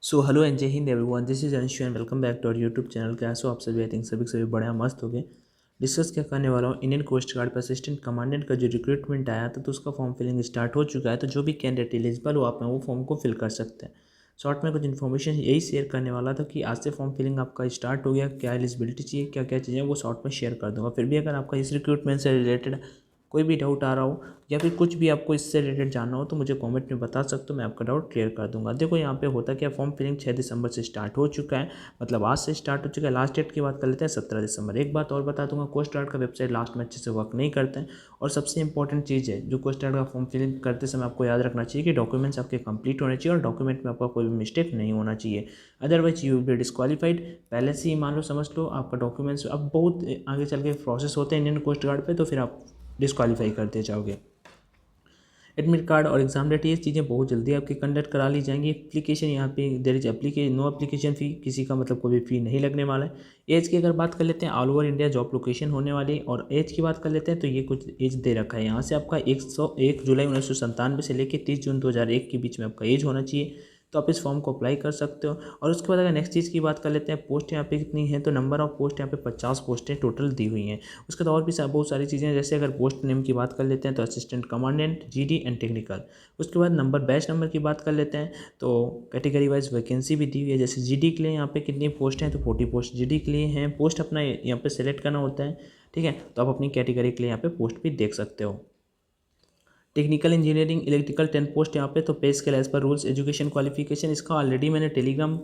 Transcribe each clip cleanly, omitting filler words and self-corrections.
So hello and Jai Hind everyone, this is Anshu and welcome back to our YouTube channel. कैसे हो आप सभी? I think सभी बढ़िया मस्त हो गए। डिस्कस क्या करने वाला हूँ, इंडियन कोस्ट गार्ड पर असिस्टेंट कमांडेंट का जो रिक्रूटमेंट आया था तो उसका फॉर्म फिलिंग स्टार्ट हो चुका है। तो जो भी कैंडिडेट एलिजिबल हो आप में वो फॉर्म को फिल कर सकते हैं। शॉर्ट में कुछ इन्फॉर्मेशन यही शेयर करने वाला था कि आज से फॉर्म फिलिंग आपका स्टार्ट हो गया, क्या एलिजिबिलिटी चाहिए, क्या क्या चीज़ें वो शॉर्ट में शेयर कर दूँगा। फिर भी अगर आपका इस रिक्रूटमेंट से रिलेटेड कोई भी डाउट आ रहा हो या फिर कुछ भी आपको इससे रिलेटेड जानना हो तो मुझे कमेंट में बता सकते हो, मैं आपका डाउट क्लियर कर दूंगा। देखो यहाँ पे होता क्या, फॉर्म फिलिंग 6 दिसंबर से स्टार्ट हो चुका है, मतलब आज से स्टार्ट हो चुका है। लास्ट डेट की बात कर लेते हैं 17 दिसंबर। एक बात और बता दूंगा, कोस्ट गार्ड का वेबसाइट लास्ट में अच्छे से वर्क नहीं करते हैं। और सबसे इंपॉर्टेंट चीज़ है जो कोस्ट गार्ड का फॉर्म फिलिंग करते समय आपको याद रखना चाहिए कि डॉक्यूमेंट्स आपके कंप्लीट होने चाहिए और डॉक्यूमेंट में आपका कोई भी मिस्टेक नहीं होना चाहिए, otherwise you will be disqualified. पहले से ही मान लो, समझ लो आपका डॉक्यूमेंट्स अब बहुत आगे चल के प्रोसेस होते हैं इंडियन कोस्ट गार्ड पे, तो फिर आप डिस्क्वालीफाई करते जाओगे। एडमिट कार्ड और एग्जाम डेट ये चीज़ें बहुत जल्दी आपकी कंडक्ट करा ली जाएंगी। एप्लीकेशन यहाँ पे there is application, no application fee, किसी का मतलब कोई भी फ़ी नहीं लगने वाला है। एज की अगर बात कर लेते हैं, all over India job location होने वाली है। और एज की बात कर लेते हैं तो ये कुछ एज दे रखा है यहाँ से, आपका 101 जुलाई 1997 से लेकर 30 जून 2001 के बीच में आपका एज होना चाहिए। तो आप इस फॉर्म को अप्लाई कर सकते हो। और उसके बाद अगर नेक्स्ट चीज़ की बात कर लेते हैं, पोस्ट यहाँ पे कितनी है, तो नंबर ऑफ पोस्ट यहाँ पे 50 पोस्टें टोटल दी हुई हैं। उसके बाद और भी बहुत सारी चीज़ें हैं, जैसे अगर पोस्ट नेम की बात कर लेते हैं तो assistant commandant GD and technical. उसके बाद नंबर बैच नंबर की बात कर लेते हैं तो कैटेगरी वाइज वैकेंसी भी दी हुई है। जैसे जीडी के लिए यहाँ पे कितनी पोस्ट हैं, तो 40 पोस्ट जीडी के लिए हैं। पोस्ट अपना यहाँ पे सेलेक्ट करना होता है, ठीक है। तो आप अपनी कैटेगरी के लिए यहाँ पे पोस्ट भी देख सकते हो। टेक्निकल इंजीनियरिंग इलेक्ट्रिकल 10 पोस्ट यहाँ पे, तो pay scale as per rules education qualification, इसका ऑलरेडी मैंने टेलीग्राम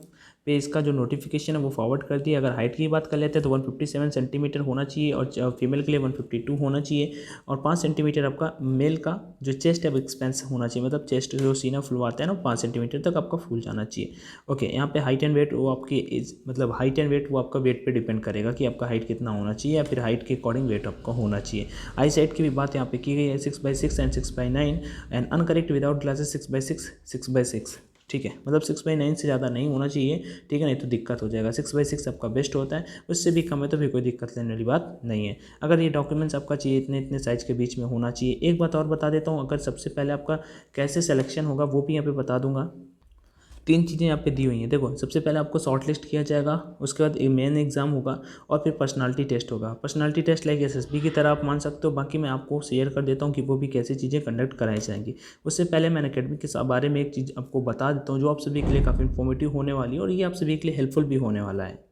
पे इसका जो नोटिफिकेशन है वो फॉरवर्ड कर दिया। अगर हाइट की बात कर लेते हैं तो 157 सेंटीमीटर होना चाहिए और फीमेल के लिए 152 होना चाहिए। और 5 सेंटीमीटर आपका मेल का जो चेस्ट है वो एक्सपेंस होना चाहिए, मतलब चेस्ट जो सीना फुलवाता है ना 5 सेंटीमीटर तक आपका फूल जाना चाहिए। ओके, यहाँ पे हाइट एंड वेट वो आपकी एज, मतलब हाइट एंड वेट वो आपका वेट पे डिपेंड करेगा कि आपका हाइट कितना होना चाहिए, या फिर हाइट के अकॉर्डिंग वेट आपका होना चाहिए। आई साइड की भी बात यहाँ पे की गई है, 6/6 and 6/9 and incorrect without glasses 6/6 6/6, ठीक है। मतलब 6/9 से ज़्यादा नहीं होना चाहिए, ठीक है, नहीं तो दिक्कत हो जाएगा। 6/6 आपका बेस्ट होता है, उससे भी कम है तो फिर कोई दिक्कत लेने वाली बात नहीं है। अगर ये डॉक्यूमेंट्स आपका चाहिए इतने इतने साइज़ के बीच में होना चाहिए। एक बात और बता देता हूँ, अगर सबसे पहले आपका कैसे सिलेक्शन होगा वो भी यहाँ पे बता दूंगा। 3 चीज़ें यहाँ पे दी हुई हैं। देखो, सबसे पहले आपको शॉर्ट लिस्ट किया जाएगा, उसके बाद मेन एग्जाम होगा और फिर पर्सनालिटी टेस्ट होगा। पर्सनालिटी टेस्ट लाइक एसएसबी की तरह आप मान सकते हो, बाकी मैं आपको शेयर कर देता हूँ कि वो भी कैसी चीज़ें कंडक्ट कराई जाएंगी। उससे पहले मैं अकेडमी के बारे में एक चीज़ आपको बता देता हूँ जो आप सभी के लिए काफ़ी इन्फॉर्मेटिव होने वाली है और ये आप सभी के लिए हेल्पफुल भी होने वाला है।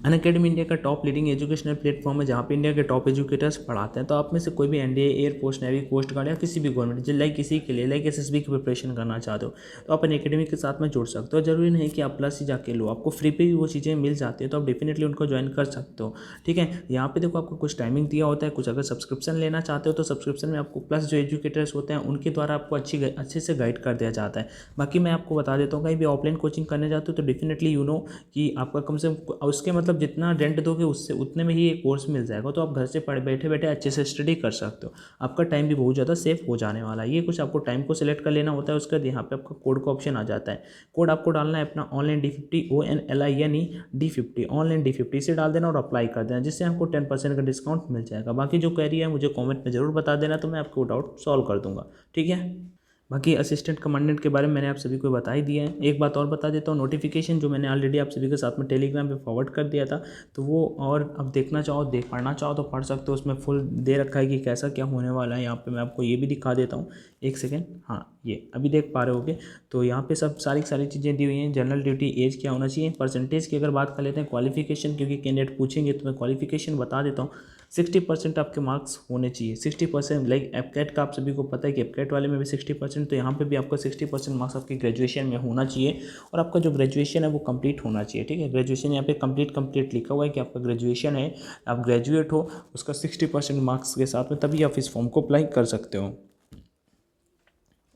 अनअकैडमी इंडिया का टॉप लीडिंग एजुकेशनल प्लेटफॉर्म है जहाँ पे इंडिया के टॉप एजुकेटर्स पढ़ाते हैं। तो आप में से कोई भी NDA, air force, navy, coast guard या किसी भी गवर्नमेंट लाइक किसी के लिए लाइक एसएसबी की प्रिपरेशन करना चाहते हो तो आप अनअकैडमी के साथ में जुड़ सकते हो। जरूरी नहीं कि आप प्लस ही जाके लो, आपको फ्री पे भी वो चीज़ें मिल जाती है तो आप डेफिनेटली उनको ज्वाइन कर सकते हो, ठीक है। यहाँ पे देखो आपको कुछ टाइमिंग दिया होता है, कुछ अगर सब्सक्रिप्शन लेना चाहते हो तो सब्सक्रिप्शन में आपको प्लस जो एजुकेटर्स होते हैं उनके द्वारा आपको अच्छे से गाइड कर दिया जाता है। बाकी मैं आपको बता देता हूँ, कहीं भी ऑफलाइन कोचिंग करने जाते हो तो डेफिनेटली यू नो कि आपका कम से कम उसके मतलब जितना रेंट दोगे उससे उतने में ही एक कोर्स मिल जाएगा, तो आप घर से पढ़ बैठे बैठे अच्छे से स्टडी कर सकते हो। आपका टाइम भी बहुत ज़्यादा सेफ हो जाने वाला है। ये कुछ आपको टाइम को सिलेक्ट कर लेना होता है, उसके बाद यहाँ पे आपका कोड का ऑप्शन आ जाता है। कोड आपको डालना है अपना online D50 ONLINE D50 online D50 से डाल देना और अप्लाई कर देना, जिससे आपको 10% का डिस्काउंट मिल जाएगा। बाकी जो क्वेरी है मुझे कॉमेंट में जरूर बता देना, तो मैं आपको डाउट सॉल्व कर दूंगा, ठीक है। बाकी असिस्टेंट कमांडेंट के बारे में मैंने आप सभी को बता ही दिया है। एक बात और बता देता हूँ, नोटिफिकेशन जो मैंने ऑलरेडी आप सभी के साथ में टेलीग्राम पे फॉरवर्ड कर दिया था, तो वो और अब देखना चाहो पढ़ना चाहो तो पढ़ सकते हो। उसमें फुल दे रखा है कि कैसा क्या होने वाला है। यहाँ पे मैं आपको ये भी दिखा देता हूँ, एक सेकेंड, हाँ ये अभी देख पा रहे होगे। तो यहाँ पे सब सारी चीज़ें दी हुई हैं। जनरल ड्यूटी एज क्या होना चाहिए, परसेंटेज की अगर बात कर लेते हैं, क्वालिफिकेशन क्योंकि कैंडिडेट पूछेंगे तो मैं क्वालिफिकेशन बता देता हूँ। 60% आपके मार्क्स होने चाहिए। 60% लाइक एपकेट का आप सभी को पता है कि एपकेट वाले में भी 60%, तो यहाँ पे भी आपका 60% मार्क्स आपके ग्रेजुएशन में होना चाहिए और आपका जो ग्रेजुएशन है वो कंप्लीट होना चाहिए, ठीक है। ग्रेजुएशन यहाँ पे कंप्लीट लिखा हुआ है कि आपका ग्रेजुएशन है, आप ग्रेजुएट हो, उसका 60% मार्क्स के साथ में तभी आप इस फॉर्म को अप्लाई कर सकते हो।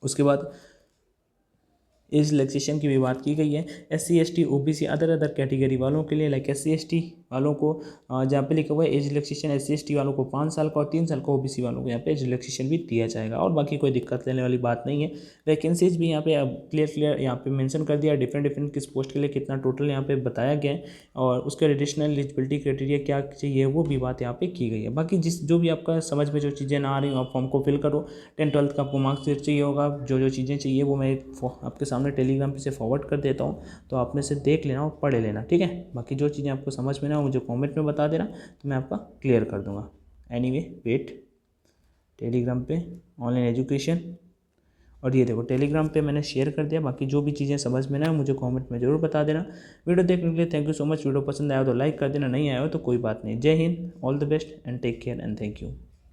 उसके बाद एज रिलैक्सेशन की भी बात की गई है। SC ST OBC other category वालों के लिए लाइक SC ST वालों को जहाँ पे लिखा हुआ है एज रिलैक्सेशन, SC ST वालों को 5 साल का और 3 साल का OBC वालों को यहाँ पे एज रिलैक्सेशन भी दिया जाएगा और बाकी कोई दिक्कत लेने वाली बात नहीं है। वैकेंसीज भी यहाँ पे क्लियर यहाँ पे मेंशन कर दिया, डिफरेंट किस पोस्ट के लिए कितना टोटल यहाँ पे बताया गया है और उसके एडिशनल एलिजिबिलिटी क्राइटेरिया क्या चाहिए वो भी बात यहाँ पे की गई है। बाकी जो भी आपका समझ में जो चीज़ें ना आ रही हो आप फॉर्म को फिल करो। 10th 12th का आपको मार्क्स चाहिए होगा, जो चीज़ें चाहिए वो मैं आपके सामने सामने टेलीग्राम पे से फॉरवर्ड कर देता हूँ, तो आप में से देख लेना और पढ़ लेना, ठीक है। बाकी जो चीज़ें आपको समझ में ना हो मुझे कॉमेंट में बता देना, तो मैं आपका क्लियर कर दूँगा। एनीवे वेट, टेलीग्राम पे ऑनलाइन एजुकेशन, और ये देखो टेलीग्राम पे मैंने शेयर कर दिया। बाकी जो भी चीज़ें समझ में ना आए मुझे कमेंट में ज़रूर बता देना। वीडियो देखने के लिए thank you so much. Video पसंद आया तो लाइक कर देना, नहीं आया हो तो कोई बात नहीं। Jai Hind, all the best and take care and thank you.